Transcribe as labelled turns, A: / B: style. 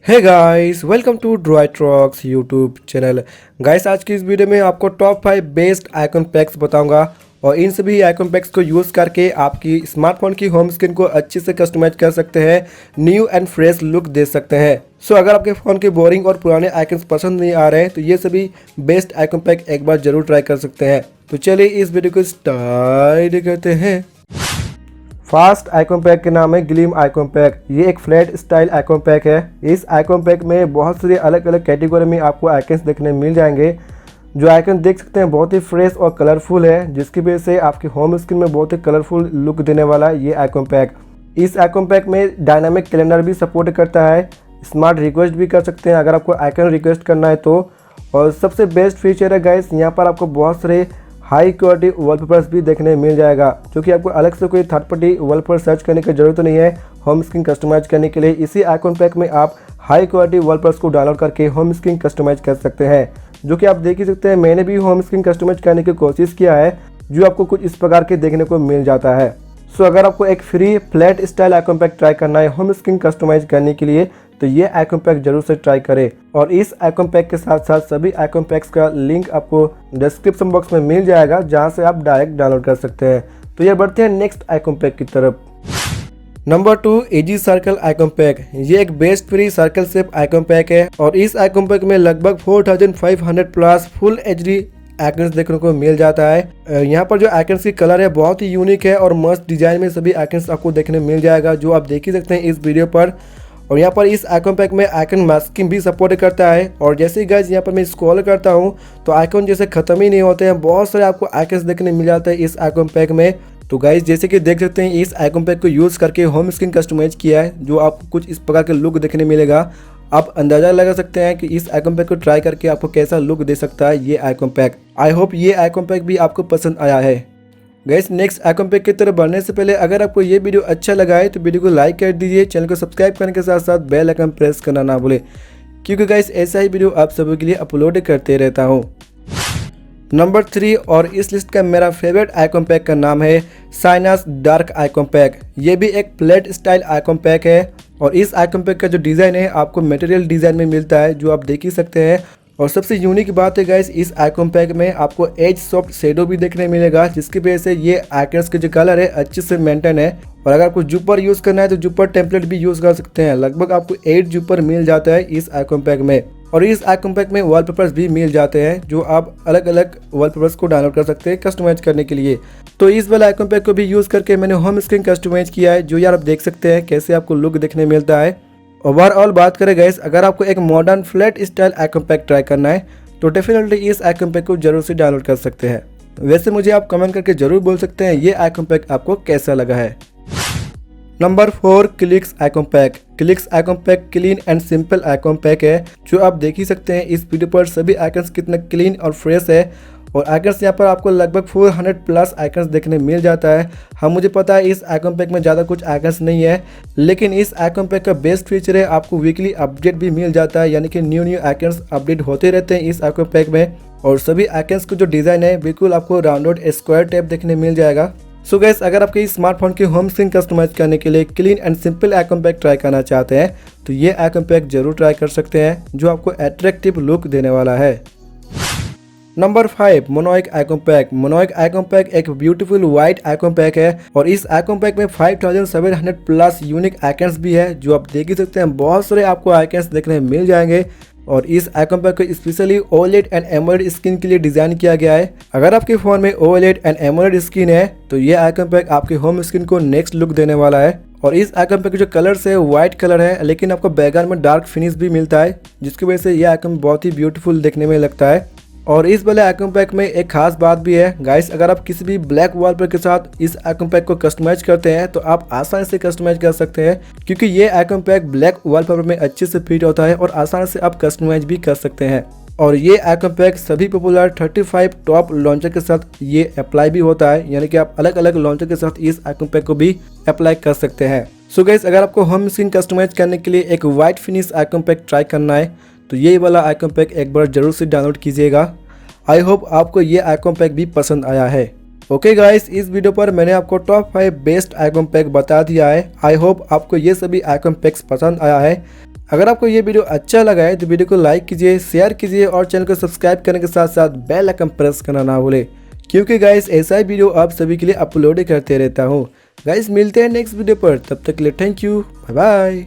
A: Hey guys, welcome to Droit Rocks YouTube channel. Guys, आज की इस वीडियो में आपको टॉप 5 बेस्ट आइकॉन पैक्स बताऊंगा और इन सभी आइकॉन पैक्स को यूज़ करके आपकी स्मार्टफोन की होम स्क्रीन को अच्छे से कस्टमाइज कर सकते हैं, न्यू एंड फ्रेश लुक दे सकते हैं। सो अगर आपके फ़ोन के बोरिंग और पुराने आइकन्स पसंद नहीं आ रहे हैं तो ये सभी बेस्ट आइकॉन पैक एक बार जरूर ट्राई कर सकते हैं। तो चलिए इस वीडियो को स्टार्ट करते हैं। फास्ट आइकॉन पैक के नाम है ग्लिम आइकॉन पैक। ये एक फ्लैट स्टाइल आइकॉन पैक है। इस आइकॉन पैक में बहुत सारे अलग अलग कैटेगरी में आपको आइकन्स देखने मिल जाएंगे। जो आइकन देख सकते हैं बहुत ही फ्रेश और कलरफुल है, जिसकी वजह से आपकी होम स्क्रीन में बहुत ही कलरफुल लुक देने वाला है ये आइकॉन पैक। इस आइकॉन पैक में डायनामिक कैलेंडर भी सपोर्ट करता है। स्मार्ट रिक्वेस्ट भी कर सकते हैं अगर आपको आइकन रिक्वेस्ट करना है तो। और सबसे बेस्ट फीचर है गाइस, यहाँ पर आपको बहुत सारे हाई क्वालिटी वॉलपेपर्स भी देखने मिल जाएगा, जो कि आपको अलग से कोई थर्ड पार्टी वॉलपेपर सर्च करने की जरूरत नहीं है होम स्क्रीन कस्टमाइज करने के लिए। इसी आइकॉन पैक में आप हाई क्वालिटी वॉलपेपर्स को डाउनलोड करके होम स्क्रीन कस्टमाइज कर सकते हैं, जो कि आप देख ही सकते हैं। मैंने भी होम स्क्रीन कस्टमाइज करने की कोशिश किया है, जो आपको कुछ इस प्रकार के देखने को मिल जाता है। सो अगर आपको एक free flat style icon pack try करना है होम स्क्रीन कस्टमाइज करने के लिए तो ये आइकॉन पैक जरूर से ट्राई करें। और इस आइकॉन पैक के साथ साथ सभी आइकॉन पैक्स का लिंक आपको डिस्क्रिप्शन बॉक्स में मिल जाएगा, जहां से आप डायरेक्ट डाउनलोड कर सकते हैं। तो ये बढ़ते हैं नेक्स्ट आइकॉन पैक की तरफ। Number 2, easy circle icon pack. ये एक best free circle shape icon pack है और इस आइकॉन पैक में लगभग 4500 प्लस फुल एचडी आइकन्स देखने को मिल जाता है। यहाँ पर जो आइकन्स की कलर है बहुत ही यूनिक है और मस्त डिजाइन में सभी आइकन्स आपको देखने मिल जाएगा, जो आप देख ही सकते हैं इस वीडियो पर। और यहाँ पर इस आइकॉन पैक में आइकन मास्किंग भी सपोर्ट करता है। और जैसे ही गाइस यहाँ पर मैं स्क्रॉल करता हूँ तो आइकॉन जैसे खत्म ही नहीं होते हैं, बहुत सारे आपको आइकन्स देखने मिल जाते हैं इस आइकॉन पैक में। तो गाइस जैसे कि देख सकते हैं इस आइकॉन पैक को यूज़ करके होम स्क्रीन कस्टमाइज किया है, जो आपको कुछ इस प्रकार के लुक देखने मिलेगा। आप अंदाजा लगा सकते हैं कि इस आइकॉन पैक को ट्राई करके आपको कैसा लुक दे सकता है ये आइकॉन पैक। आई होप ये आइकॉन पैक भी आपको पसंद आया है। गाइस नेक्स्ट आइकॉन पैक की तरफ बढ़ने से पहले अगर आपको ये वीडियो अच्छा लगा है तो वीडियो को लाइक कर दीजिए, चैनल को सब्सक्राइब करने के साथ साथ बेल आइकन प्रेस करना ना भूलें, क्योंकि गाइस ऐसा ही वीडियो आप सभी के लिए अपलोड करते रहता हूँ। नंबर 3 और इस लिस्ट का मेरा फेवरेट आइकॉन पैक का नाम है साइनास डार्क आइकॉन पैक। ये भी एक फ्लैट स्टाइल आइकॉन पैक है और इस आइकॉन पैक का जो डिज़ाइन है आपको मटेरियल डिज़ाइन में मिलता है, जो आप देख ही सकते हैं। और सबसे यूनिक बात है गाइस, इस आइकॉन पैक में आपको एज सॉफ्ट शेडो भी देखने मिलेगा, जिसकी वजह से ये आइकन्स के जो कलर है अच्छे से मेंटेन है। और अगर आपको जुपर यूज़ करना है तो जुपर टेम्पलेट भी यूज़ कर सकते हैं। लगभग आपको 8 जुपर मिल जाता है इस आइकॉन पैक में। और इस आइकॉन पैक में वॉलपेपर्स भी मिल जाते हैं, जो आप अलग अलग वॉलपेपर्स को डाउनलोड कर सकते हैं कस्टमाइज करने के लिए। तो इस वाला आइकॉन पैक को भी यूज़ करके मैंने होम स्क्रीन कस्टमाइज किया है, जो यार आप देख सकते हैं कैसे आपको लुक देखने मिलता है। ओवरऑल बात करें गाइस, अगर आपको एक modern flat style icon pack try करना है तो डेफिनेटली इस आइकॉन पैक को जरूर से डाउनलोड कर सकते हैं। वैसे मुझे आप कमेंट करके जरूर बोल सकते हैं ये आइकॉन पैक आपको कैसा लगा है। Number 4, clicks icon pack. Clicks icon pack clean and simple icon pack है, जो आप देख ही सकते हैं इस वीडियो पर सभी आइकन्स कितना क्लीन और फ्रेश है। और आइकन्स यहाँ पर आपको लगभग 400 प्लस आइकन्स देखने मिल जाता है। हाँ, मुझे पता है इस आइकॉन पैक में ज़्यादा कुछ आइकन्स नहीं है, लेकिन इस आइकॉन पैक का बेस्ट फीचर है आपको वीकली अपडेट भी मिल जाता है, यानी कि न्यू आइकन्स अपडेट होते रहते हैं इस आइकॉन पैक में। और सभी आइकन्स को जो डिज़ाइन है बिल्कुल आपको राउंडेड स्क्वायर टाइप देखने मिल जाएगा। सो गाइस अगर आपके स्मार्टफोन की होम स्क्रीन कस्टमाइज करने के लिए clean and simple icon pack try करना चाहते हैं तो ये आइकॉन पैक जरूर ट्राई कर सकते हैं, जो आपको अट्रैक्टिव लुक देने वाला है। Number 5, Monoic icon pack. Monoic icon pack एक ब्यूटीफुल व्हाइट आइकॉन पैक है और इस आइकॉन पैक में 5700 प्लस यूनिक आइकन्स भी है, जो आप देख ही सकते हैं। बहुत सारे आपको आइकन्स देखने मिल जाएंगे और इस आइकॉन पैक को specially OLED and AMOLED screen के लिए डिजाइन किया गया है। अगर आपके फोन में ओएलईडी एंड एमोलेड स्क्रीन है तो ये आइकॉन पैक आपके होम स्क्रीन को नेक्स्ट लुक देने वाला है। और इस आइकॉन पैक के जो कलर्स है व्हाइट कलर है, लेकिन आपको बैकग्राउंड में डार्क फिनिश भी मिलता है, जिसकी वजह से ये आइकॉन बहुत ही ब्यूटीफुल देखने में लगता है। और इस वाले आइकॉन पैक में एक खास बात भी है गाइस, अगर आप किसी भी ब्लैक वॉलपेपर के साथ इस आइकॉन पैक को कस्टमाइज करते हैं तो आप आसानी से कस्टमाइज कर सकते हैं, क्योंकि ये आइकॉन पैक ब्लैक वॉलपेपर में अच्छे से फिट होता है और आसानी से आप कस्टमाइज भी कर सकते हैं। और ये आइकॉन पैक सभी पॉपुलर 35 टॉप लॉन्चर के साथ ये अप्लाई भी होता है, यानी कि आप अलग अलग लॉन्चर के साथ इस आइकॉन पैक को भी अप्लाई कर सकते हैं। सो गाइस अगर आपको होम स्क्रीन कस्टमाइज करने के लिए एक white finish icon pack try करना है तो ये वाला आइकॉन पैक एक बार जरूर से डाउनलोड कीजिएगा। आई होप आपको ये आइकॉन पैक भी पसंद आया है। ओके गाइस, इस वीडियो पर मैंने आपको टॉप 5 बेस्ट आइकॉन पैक बता दिया है। आई होप आपको ये सभी आइकॉन पैक्स पसंद आया है। अगर आपको ये वीडियो अच्छा लगा है तो वीडियो को लाइक कीजिए, शेयर कीजिए और चैनल को सब्सक्राइब करने के साथ साथ बेल आइकन प्रेस करना ना भूले, क्योंकि गाइस ऐसा ही वीडियो आप सभी के लिए अपलोड करते रहता हूँ। गाइस मिलते हैं नेक्स्ट वीडियो पर, तब तक के लिए थैंक यू, बाय बाय।